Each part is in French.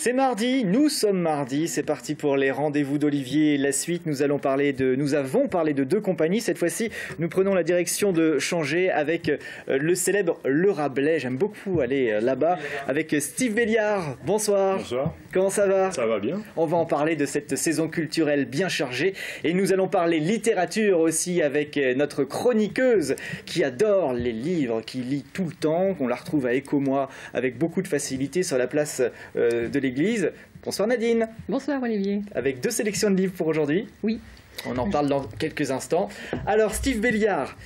C'est mardi, nous sommes mardi, c'est parti pour les rendez-vous d'Olivier. La suite, nous avons parlé de deux compagnies. Cette fois-ci, nous prenons la direction de Changé avec le célèbre Le Rabelais. J'aime beaucoup aller là-bas avec Steve Belliard. Bonsoir. Bonsoir. Comment ça va? Ça va bien. On va en parler de cette saison culturelle bien chargée. Et nous allons parler littérature aussi avec notre chroniqueuse qui adore les livres, qui lit tout le temps, qu'on la retrouve à Éco-moi avec beaucoup de facilité sur la place de l'église. Bonsoir Nadine. Bonsoir Olivier. Avec deux sélections de livres pour aujourd'hui. Oui. On en parle dans quelques instants. Alors Steve Belliard,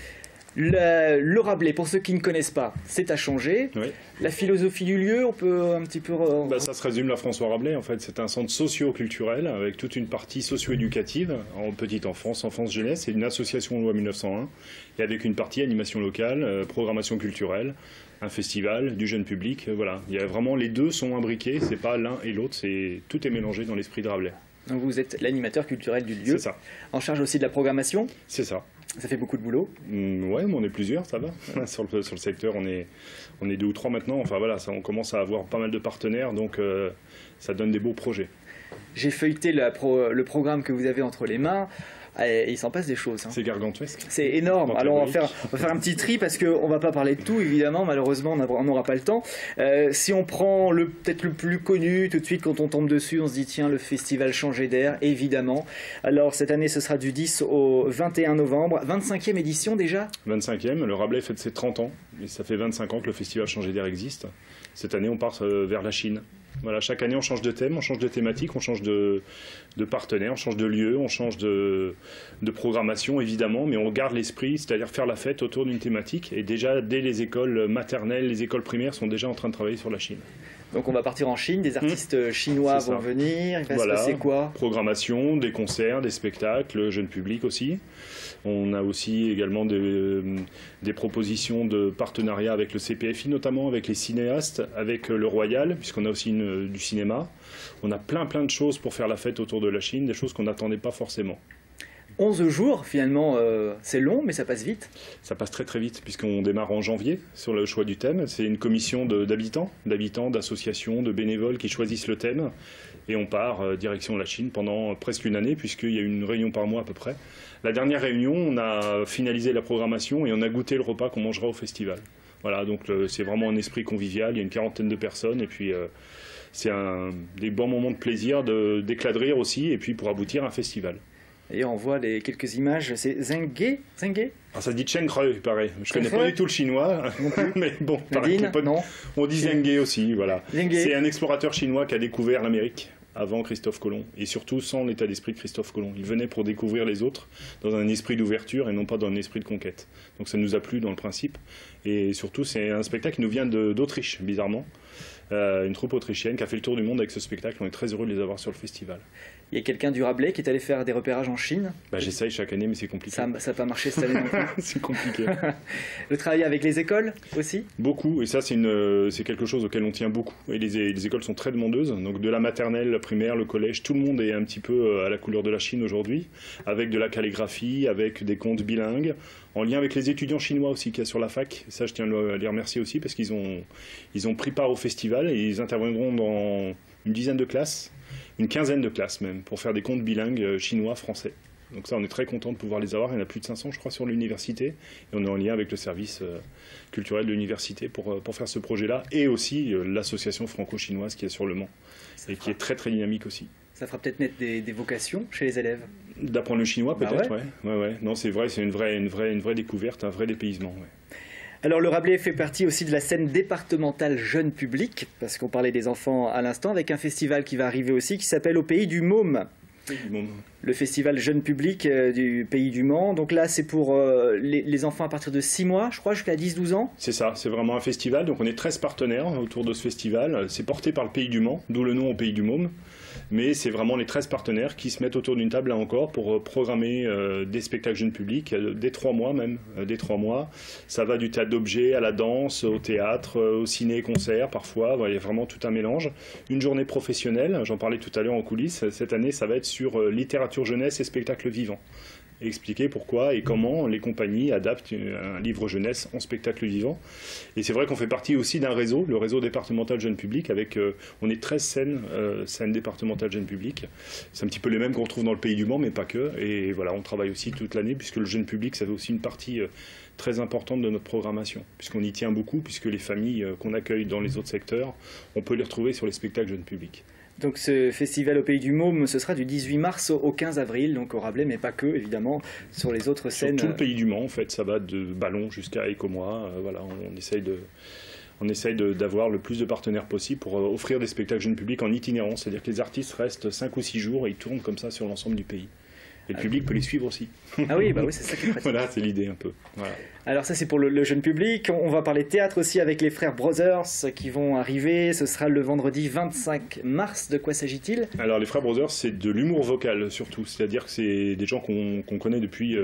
le Rabelais, pour ceux qui ne connaissent pas, c'est à Changer. Oui. La philosophie du lieu, on peut un petit peu... Ça se résume là, François Rabelais. En fait, c'est un centre socio-culturel avec toute une partie socio-éducative en petite enfance, jeunesse. C'est une association loi 1901 et avec une partie animation locale, programmation culturelle, un festival, du jeune public. Voilà. Il y a vraiment, les deux sont imbriqués. C'est pas l'un et l'autre. Tout est mélangé dans l'esprit de Rabelais. Donc vous êtes l'animateur culturel du lieu. C'est ça. En charge aussi de la programmation. C'est ça. Ça fait beaucoup de boulot. Ouais, mais on est plusieurs, ça va. Sur le secteur, on est 2 ou 3 maintenant. Enfin voilà, on commence à avoir pas mal de partenaires, donc ça donne des beaux projets. J'ai feuilleté le programme que vous avez entre les mains. Et il s'en passe des choses. C'est gargantuesque. C'est énorme. Alors on va faire un petit tri parce qu'on ne va pas parler de tout, évidemment. Malheureusement, on n'aura pas le temps. Si on prend peut-être le plus connu, tout de suite, quand on tombe dessus, on se dit tiens, le festival Changer d'air, évidemment. Alors cette année, ce sera du 10 au 21 novembre. 25e édition déjà. 25e. Le Rabelais fête ses 30 ans. Et ça fait 25 ans que le festival Changer d'air existe. Cette année, on part vers la Chine. Voilà, chaque année, on change de thème, on change de thématique, on change de partenaire, on change de lieu, on change de programmation, évidemment, mais on garde l'esprit, c'est-à-dire faire la fête autour d'une thématique. Et déjà, dès les écoles maternelles, les écoles primaires sont déjà en train de travailler sur la Chine. Donc on va partir en Chine, des artistes chinois vont venir, il va se passer quoi? Programmation, des concerts, des spectacles, jeune public aussi. On a aussi également des propositions de partenariat avec le CPFI, notamment avec les cinéastes, avec le Royal, puisqu'on a aussi du cinéma. On a plein de choses pour faire la fête autour de la Chine, des choses qu'on n'attendait pas forcément. 11 jours, finalement, c'est long, mais ça passe vite. Ça passe très vite, puisqu'on démarre en janvier sur le choix du thème. C'est une commission d'habitants, d'associations, de bénévoles qui choisissent le thème. Et on part direction la Chine pendant presque une année, puisqu'il y a une réunion par mois à peu près. La dernière réunion, on a finalisé la programmation et on a goûté le repas qu'on mangera au festival. Voilà, donc c'est vraiment un esprit convivial, il y a une 40aine de personnes, et puis c'est des bons moments de plaisir, d'éclat de rire aussi, et puis pour aboutir à un festival. Et on voit quelques images, c'est Zhenghe. Ah, ça se dit Chenghe, pareil. Je connais pas du tout le chinois, mais bon, Nadine, non. On dit Zhenghe aussi, voilà. Zhenghe. C'est un explorateur chinois qui a découvert l'Amérique avant Christophe Colomb, et surtout sans l'état d'esprit de Christophe Colomb. Il venait pour découvrir les autres dans un esprit d'ouverture et non pas dans un esprit de conquête. Donc ça nous a plu dans le principe, et surtout c'est un spectacle qui nous vient d'Autriche, bizarrement. Une troupe autrichienne qui a fait le tour du monde avec ce spectacle. On est très heureux de les avoir sur le festival. Il y a quelqu'un du Rabelais qui est allé faire des repérages en Chine. J'essaye chaque année, mais c'est compliqué. Ça n'a pas marché cette année non plus. C'est compliqué. Le travail avec les écoles aussi? Beaucoup, et ça c'est quelque chose auquel on tient beaucoup. Et les écoles sont très demandeuses, donc de la maternelle, la primaire, le collège, tout le monde est un petit peu à la couleur de la Chine aujourd'hui, avec de la calligraphie, avec des contes bilingues, en lien avec les étudiants chinois aussi qu'il y a sur la fac. Et ça, je tiens à les remercier aussi, parce qu'ils ont pris part au festival, et ils interviendront dans une dizaine de classes, une quinzaine de classes même, pour faire des contes bilingues chinois-français. Donc ça, on est très content de pouvoir les avoir. Il y en a plus de 500, je crois, sur l'université. Et on est en lien avec le service culturel de l'université pour faire ce projet-là. Et aussi l'association franco-chinoise qui est sur Le Mans, et qui est très très dynamique aussi. Ça fera peut-être naître des vocations chez les élèves. D'apprendre le chinois, peut-être, ouais. Non, c'est vrai, c'est une vraie découverte, un vrai dépaysement, ouais. Alors le Rabelais fait partie aussi de la scène départementale jeune public, parce qu'on parlait des enfants à l'instant, avec un festival qui va arriver aussi, qui s'appelle Au Pays du Môme. Le festival jeune public du Pays du Mans. Donc là, c'est pour les enfants à partir de 6 mois, je crois, jusqu'à 10-12 ans. C'est ça, c'est vraiment un festival. Donc on est 13 partenaires autour de ce festival. C'est porté par le Pays du Mans, d'où le nom Au Pays du Môme. Mais c'est vraiment les 13 partenaires qui se mettent autour d'une table là encore pour programmer des spectacles jeunes publics, dès 3 mois même, dès 3 mois. Ça va du théâtre d'objets à la danse, au théâtre, au ciné-concert parfois. Il y a vraiment tout un mélange. Une journée professionnelle, j'en parlais tout à l'heure en coulisses. Cette année, ça va être sur littérature jeunesse et spectacle vivant. et expliquer pourquoi et comment les compagnies adaptent un livre jeunesse en spectacle vivant. Et c'est vrai qu'on fait partie aussi d'un réseau, le réseau départemental jeune public, avec, on est 13 scènes départementales jeune public. C'est un petit peu les mêmes qu'on retrouve dans le Pays du Mans, mais pas que. Et voilà, on travaille aussi toute l'année, puisque le jeune public, ça fait aussi une partie très importante de notre programmation, puisqu'on y tient beaucoup, puisque les familles qu'on accueille dans les autres secteurs, on peut les retrouver sur les spectacles jeunes publics. Donc ce festival au Pays du Môme, ce sera du 18 mars au 15 avril, donc au Rabelais, mais pas que, évidemment, sur les autres scènes. Sur tout le Pays du Mans, en fait, ça va de Ballon jusqu'à Écomois. Voilà, on essaye d'avoir le plus de partenaires possible pour offrir des spectacles jeunes publics en itinérance, c'est-à-dire que les artistes restent 5 ou 6 jours et ils tournent comme ça sur l'ensemble du pays. Et le public peut les suivre aussi. Ah oui, bah oui, c'est ça qui est pratique. Voilà, c'est l'idée un peu. Voilà. Alors ça, c'est pour le jeune public. On va parler théâtre aussi avec les frères Brothers qui vont arriver. Ce sera le vendredi 25 mars. De quoi s'agit-il? Alors les frères Brothers, c'est de l'humour vocal surtout. C'est-à-dire que c'est des gens qu'on connaît depuis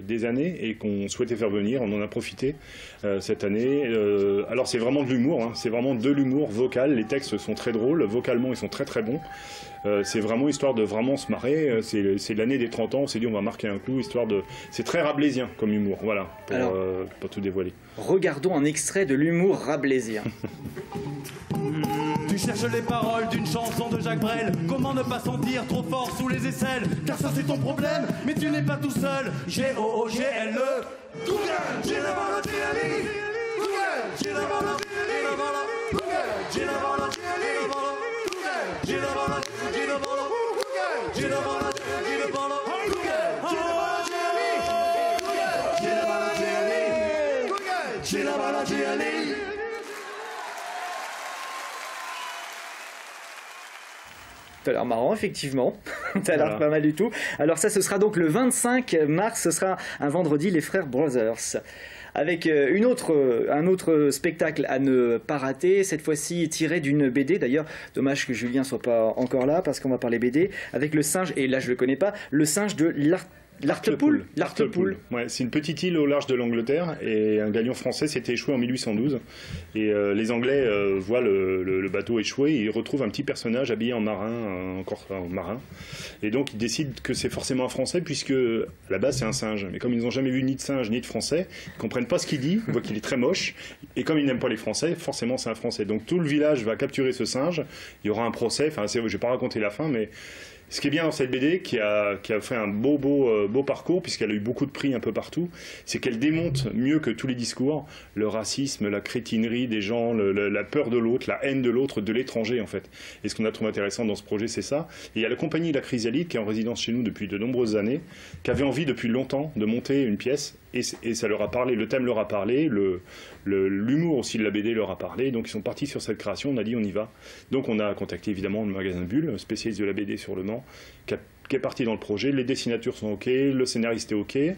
des années et qu'on souhaitait faire venir. On en a profité cette année. Alors c'est vraiment de l'humour, hein. C'est vraiment de l'humour vocal. Les textes sont très drôles. Vocalement, ils sont très très bons. C'est vraiment histoire de vraiment se marrer. C'est l'année des 30 ans. On s'est dit on va marquer un coup, histoire de. C'est très rabelaisien comme humour. Voilà. Pour tout dévoiler. Regardons un extrait de l'humour rabelaisien. Tu cherches les paroles d'une chanson de Jacques Brel. Comment ne pas sentir trop fort sous les aisselles? Car ça c'est ton problème, mais tu n'es pas tout seul. G-O-O-G-L-E. T'as l'air marrant, effectivement. T'as l'air pas mal du tout. Alors ça, ce sera donc le 25 mars. Ce sera un vendredi, les frères Brothers. Avec un autre spectacle à ne pas rater, cette fois-ci tiré d'une BD. D'ailleurs, dommage que Julien soit pas encore là, parce qu'on va parler BD. Avec le singe, et là je le connais pas, le singe de l'Hartlepool. Ouais, c'est une petite île au large de l'Angleterre et un galion français s'était échoué en 1812 et les Anglais voient le bateau échoué et ils retrouvent un petit personnage habillé en marin, encore en marin, et donc ils décident que c'est forcément un Français puisque à la base c'est un singe, mais comme ils n'ont jamais vu ni de singe ni de Français, ils comprennent pas ce qu'il dit, ils voient qu'il est très moche et comme ils n'aiment pas les Français, forcément c'est un Français. Donc tout le village va capturer ce singe, il y aura un procès, enfin je vais pas raconter la fin, mais ce qui est bien dans cette BD, qui a fait un beau parcours, puisqu'elle a eu beaucoup de prix un peu partout, c'est qu'elle démonte mieux que tous les discours le racisme, la crétinerie des gens, la peur de l'autre, la haine de l'autre, de l'étranger en fait. Et ce qu'on a trouvé intéressant dans ce projet, c'est ça. Et il y a la compagnie La Chrysalide, qui est en résidence chez nous depuis de nombreuses années, qui avait envie depuis longtemps de monter une pièce, et ça leur a parlé, le thème leur a parlé, l'humour aussi de la BD leur a parlé, donc ils sont partis sur cette création, on a dit on y va. Donc on a contacté évidemment le magasin Bulle, spécialiste de la BD sur le Mans, qui est parti dans le projet, les dessinatures sont ok, le scénariste est ok, et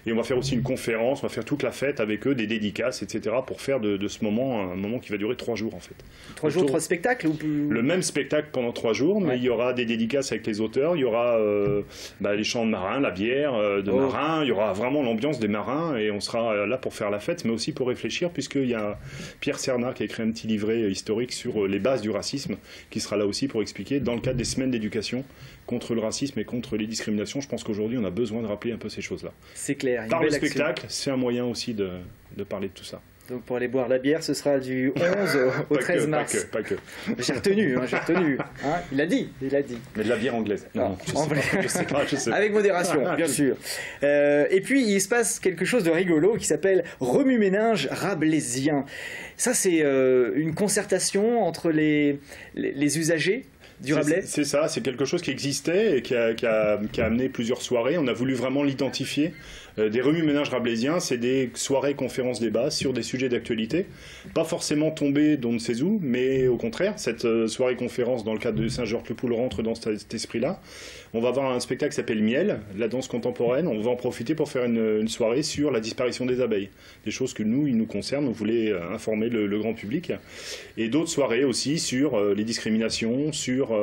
on va faire aussi une conférence, on va faire toute la fête avec eux, des dédicaces, etc., pour faire de ce moment un moment qui va durer 3 jours en fait. 3 jours, 3 spectacles ou plus... Le même spectacle pendant 3 jours, mais il y aura des dédicaces avec les auteurs, il y aura les chants de marins, la bière de marins, il y aura vraiment l'ambiance des marins, et on sera là pour faire la fête, mais aussi pour réfléchir, puisqu'il y a Pierre Cernard qui a écrit un petit livret historique sur les bases du racisme, qui sera là aussi pour expliquer, dans le cadre des semaines d'éducation, contre le racisme et contre les discriminations. Je pense qu'aujourd'hui, on a besoin de rappeler un peu ces choses-là. C'est clair. Par le spectacle, c'est un moyen aussi de parler de tout ça. Donc pour aller boire la bière, ce sera du 11 au 13 mars. Pas que. J'ai retenu. Hein, il a dit. Mais de la bière anglaise. Non, je sais pas. Avec modération, bien sûr. Et puis, il se passe quelque chose de rigolo qui s'appelle Remue-Ménage rabelaisien. Ça, c'est une concertation entre les usagers du Rabelais. C'est ça, c'est quelque chose qui existait et qui a amené plusieurs soirées. On a voulu vraiment l'identifier. Des remue-ménages rabelaisiens, c'est des soirées, conférences, débats sur des sujets d'actualité. Pas forcément tombés d'on ne sait où, mais au contraire, cette soirée-conférence dans le cadre de Saint-Georges-le-Poul rentre dans cet esprit-là. On va avoir un spectacle qui s'appelle Miel, la danse contemporaine. On va en profiter pour faire une soirée sur la disparition des abeilles. Des choses que il nous concerne, on voulait informer le grand public. Et d'autres soirées aussi sur les discriminations, sur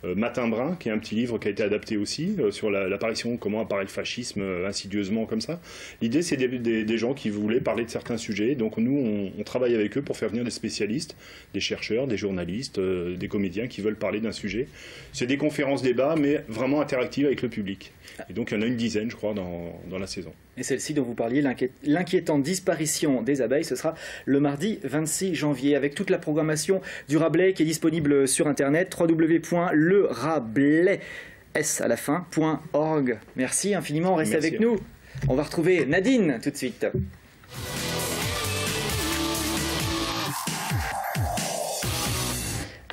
Matin Brun, qui est un petit livre qui a été adapté aussi, sur l'apparition, comment apparaît le fascisme insidieusement comme ça. L'idée, c'est des gens qui voulaient parler de certains sujets. Donc nous, on travaille avec eux pour faire venir des spécialistes, des chercheurs, des journalistes, des comédiens qui veulent parler d'un sujet. C'est des conférences débats, mais vraiment interactives avec le public. Et donc il y en a une dizaine, je crois, dans la saison. Et celle-ci dont vous parliez, l'inquiétante disparition des abeilles, ce sera le mardi 26 janvier, avec toute la programmation du Rabelais qui est disponible sur Internet, www.lerabelais.org. Merci infiniment, restez avec nous. On va retrouver Nadine tout de suite.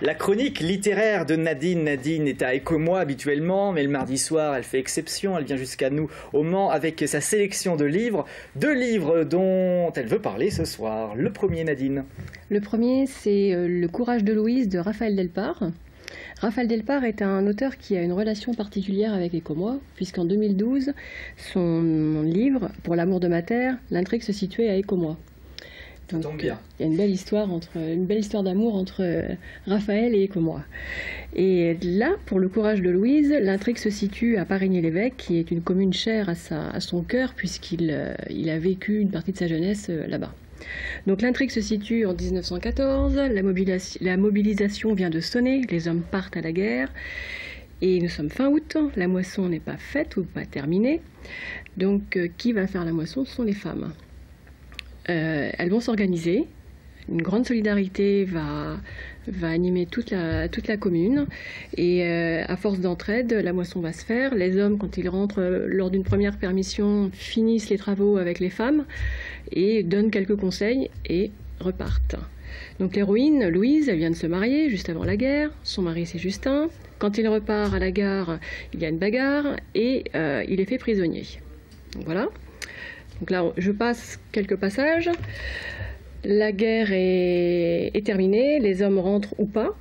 La chronique littéraire de Nadine. Nadine est à Écomois habituellement, mais le mardi soir, elle fait exception. Elle vient jusqu'à nous au Mans avec sa sélection de livres. 2 livres dont elle veut parler ce soir. Le premier, Nadine. Le premier, c'est Le courage de Louise de Raphaël Delpar. Raphaël Delpar est un auteur qui a une relation particulière avec Écomois, puisqu'en 2012, son livre « Pour l'amour de ma terre », l'intrigue se situait à Écomois. Donc, il y a une belle histoire d'amour entre Raphaël et Écomois. Et là, pour Le courage de Louise, l'intrigue se situe à Parigny-l'Évêque, qui est une commune chère à son cœur, puisqu'il a vécu une partie de sa jeunesse là-bas. Donc l'intrigue se situe en 1914, la mobilisation vient de sonner, les hommes partent à la guerre, et nous sommes fin août, la moisson n'est pas faite ou pas terminée. Donc qui va faire la moisson? Ce sont les femmes. Elles vont s'organiser, une grande solidarité va animer toute la commune, et à force d'entraide, la moisson va se faire. Les hommes, quand ils rentrent lors d'une première permission, finissent les travaux avec les femmes et donnent quelques conseils et repartent. Donc l'héroïne, Louise, elle vient de se marier juste avant la guerre, son mari c'est Justin. Quand il repart à la gare, il y a une bagarre et il est fait prisonnier. Donc voilà. Donc là, je passe quelques passages. La guerre est terminée, les hommes rentrent ou pas.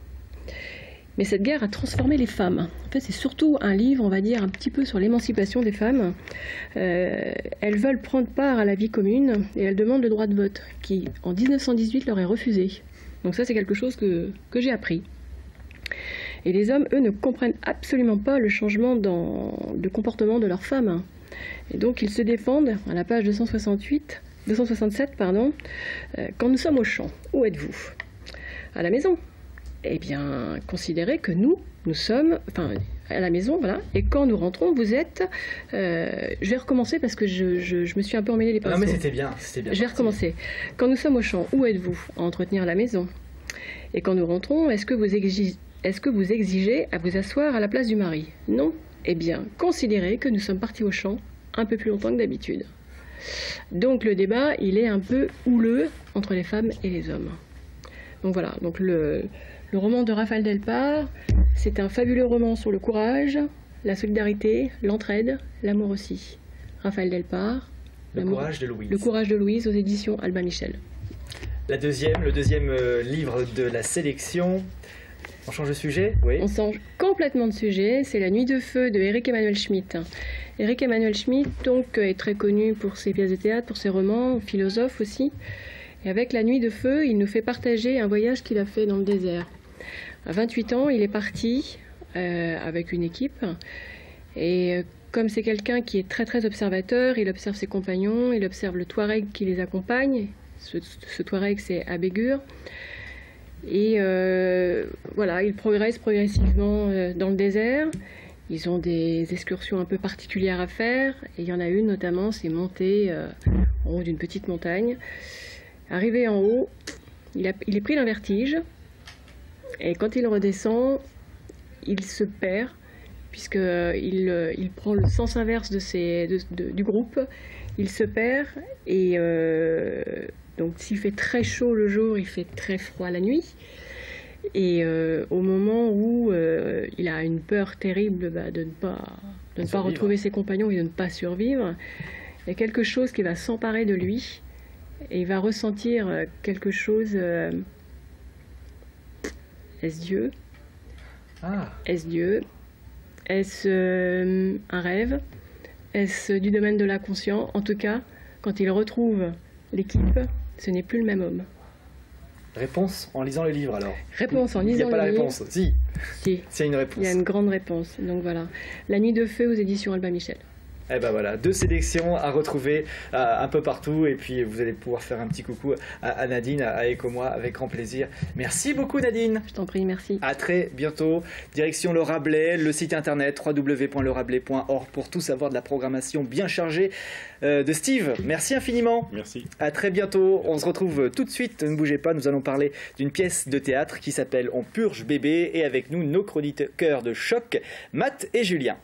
Mais cette guerre a transformé les femmes. En fait, c'est surtout un livre, on va dire, un petit peu sur l'émancipation des femmes. Elles veulent prendre part à la vie commune et elles demandent le droit de vote, qui, en 1918, leur est refusé. Donc ça, c'est quelque chose que j'ai appris. Et les hommes, eux, ne comprennent absolument pas le changement de comportement de leurs femmes. Et donc ils se défendent à la page 267, quand nous sommes au champ, où êtes-vous? À la maison. Eh bien, considérez que nous sommes, à la maison, voilà, et quand nous rentrons, vous êtes... je vais recommencer parce que je me suis un peu emmêlé les pinceaux. Non mais c'était bien. Je vais recommencer. Quand nous sommes au champ, où êtes-vous? À entretenir la maison. Et quand nous rentrons, est-ce que vous exigez à vous asseoir à la place du mari? Non. Eh bien, considérez que nous sommes partis au champ un peu plus longtemps que d'habitude. Donc le débat, il est un peu houleux entre les femmes et les hommes. Donc voilà, donc le roman de Raphaël Delpar, c'est un fabuleux roman sur le courage, la solidarité, l'entraide, l'amour aussi. Raphaël Delpar, Le courage de Louise. Le courage de Louise aux éditions Albin Michel. Le deuxième livre de la sélection. On change de sujet? Oui. On change complètement de sujet. C'est La Nuit de feu de Éric Emmanuel Schmitt. Éric Emmanuel Schmitt donc, est très connu pour ses pièces de théâtre, pour ses romans, philosophe aussi. Et avec La Nuit de feu, il nous fait partager un voyage qu'il a fait dans le désert. À 28 ans, il est parti avec une équipe. Et comme c'est quelqu'un qui est très très observateur, il observe ses compagnons, il observe le Touareg qui les accompagne. Ce Touareg, c'est Abégur. Et voilà, ils progressent progressivement dans le désert. Ils ont des excursions un peu particulières à faire. Et il y en a une notamment, c'est monter en haut d'une petite montagne. Arrivé en haut, il est pris d'un vertige. Et quand il redescend, il se perd, puisqu'il prend le sens inverse du groupe. Il se perd et... donc s'il fait très chaud le jour, il fait très froid la nuit. Et au moment où il a une peur terrible de ne pas retrouver ses compagnons et de ne pas survivre, il y a quelque chose qui va s'emparer de lui et il va ressentir quelque chose. Est-ce Dieu? Est-ce Dieu? Est-ce un rêve? Est-ce du domaine de l'inconscient? En tout cas, quand il retrouve l'équipe, ce n'est plus le même homme. Réponse en lisant le livre alors. Réponse en lisant le livre. Il n'y a pas la réponse. Si. Si. C'est une réponse. Il y a une grande réponse. Donc voilà. La Nuit de feu aux éditions Albin Michel. Eh ben voilà, 2 sélections à retrouver un peu partout, et puis vous allez pouvoir faire un petit coucou à Nadine, à Eco-moi, avec grand plaisir. Merci beaucoup Nadine. Je t'en prie, merci. À très bientôt. Direction Le Rabelais, le site internet www.lerabelais.org pour tout savoir de la programmation bien chargée de Steve. Merci infiniment. Merci. À très bientôt. On se retrouve tout de suite. Ne bougez pas. Nous allons parler d'une pièce de théâtre qui s'appelle On purge bébé, et avec nous nos chroniqueurs de choc, Matt et Julien.